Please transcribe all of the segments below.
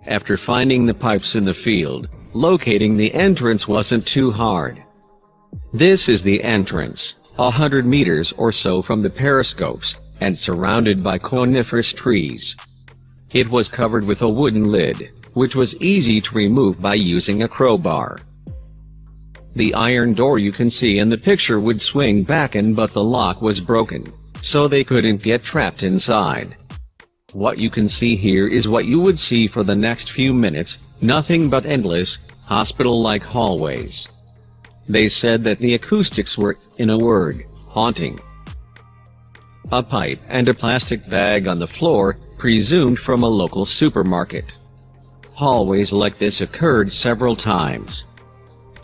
After finding the pipes in the field, locating the entrance wasn't too hard. This is the entrance, 100 meters or so from the periscopes, and surrounded by coniferous trees. It was covered with a wooden lid, which was easy to remove by using a crowbar. The iron door you can see in the picture would swing back in, but the lock was broken, so they couldn't get trapped inside. What you can see here is what you would see for the next few minutes, nothing but endless, hospital-like hallways. They said that the acoustics were, in a word, haunting. A pipe and a plastic bag on the floor, presumed from a local supermarket. Hallways like this occurred several times.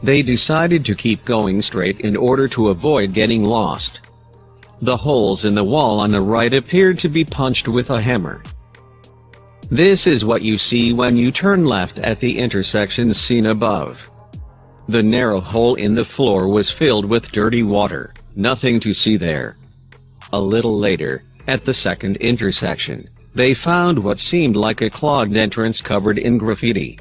They decided to keep going straight in order to avoid getting lost. The holes in the wall on the right appeared to be punched with a hammer. This is what you see when you turn left at the intersection seen above. The narrow hole in the floor was filled with dirty water, nothing to see there. A little later, at the second intersection, they found what seemed like a clogged entrance covered in graffiti.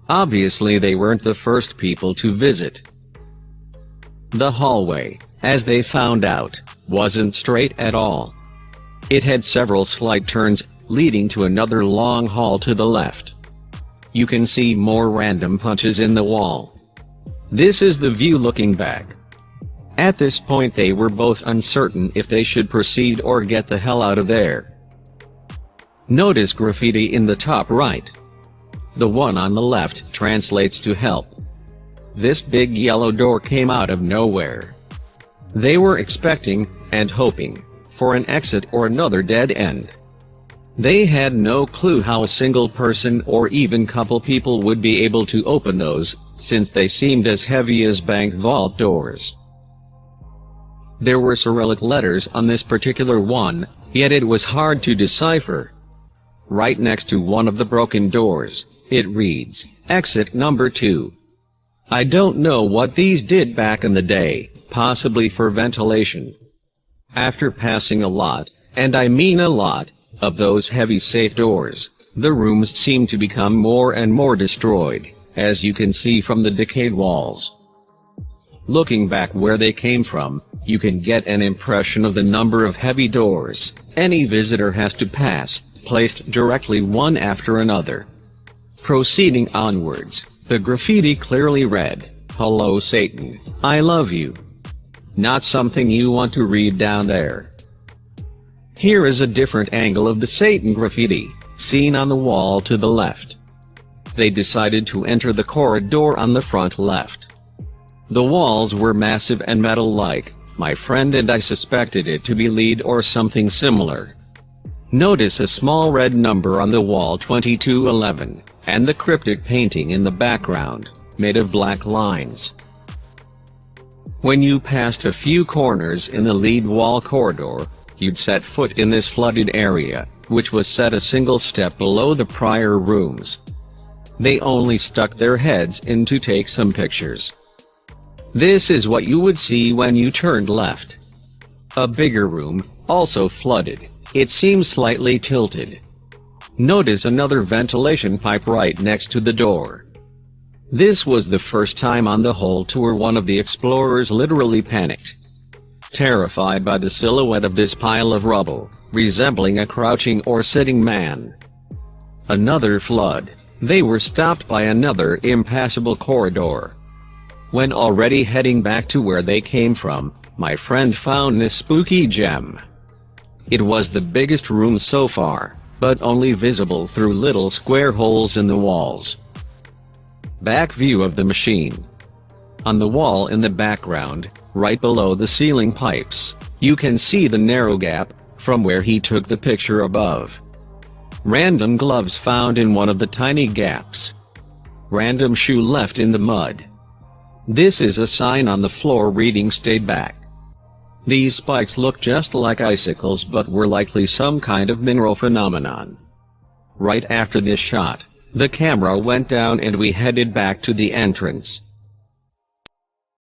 Obviously they weren't the first people to visit. The hallway, as they found out, wasn't straight at all. It had several slight turns, leading to another long hall to the left. You can see more random punches in the wall. This is the view looking back. At this point they were both uncertain if they should proceed or get the hell out of there. Notice graffiti in the top right. The one on the left translates to help. This big yellow door came out of nowhere. They were expecting, and hoping, for an exit or another dead end. They had no clue how a single person or even couple people would be able to open those, since they seemed as heavy as bank vault doors. There were Cyrillic letters on this particular one, yet it was hard to decipher. Right next to one of the broken doors, it reads, "Exit number 2." I don't know what these did back in the day, possibly for ventilation. After passing a lot, and I mean a lot, of those heavy safe doors, the rooms seem to become more and more destroyed, as you can see from the decayed walls. Looking back where they came from, you can get an impression of the number of heavy doors any visitor has to pass, placed directly one after another. Proceeding onwards, the graffiti clearly read, "Hello Satan, I love you." Not something you want to read down there. Here is a different angle of the Satan graffiti, seen on the wall to the left. They decided to enter the corridor on the front left. The walls were massive and metal-like. My friend and I suspected it to be lead or something similar. Notice a small red number on the wall, 2211, and the cryptic painting in the background, made of black lines. When you passed a few corners in the lead wall corridor, you'd set foot in this flooded area, which was set a single step below the prior rooms. They only stuck their heads in to take some pictures. This is what you would see when you turned left. A bigger room, also flooded. It seems slightly tilted. Notice another ventilation pipe right next to the door. This was the first time on the whole tour one of the explorers literally panicked. Terrified by the silhouette of this pile of rubble, resembling a crouching or sitting man. Another flood. They were stopped by another impassable corridor. When already heading back to where they came from, my friend found this spooky gem. It was the biggest room so far, but only visible through little square holes in the walls. Back view of the machine. On the wall in the background, right below the ceiling pipes, you can see the narrow gap, from where he took the picture above. Random gloves found in one of the tiny gaps. Random shoe left in the mud. This is a sign on the floor reading "Stay back." These spikes look just like icicles but were likely some kind of mineral phenomenon. Right after this shot, the camera went down and we headed back to the entrance.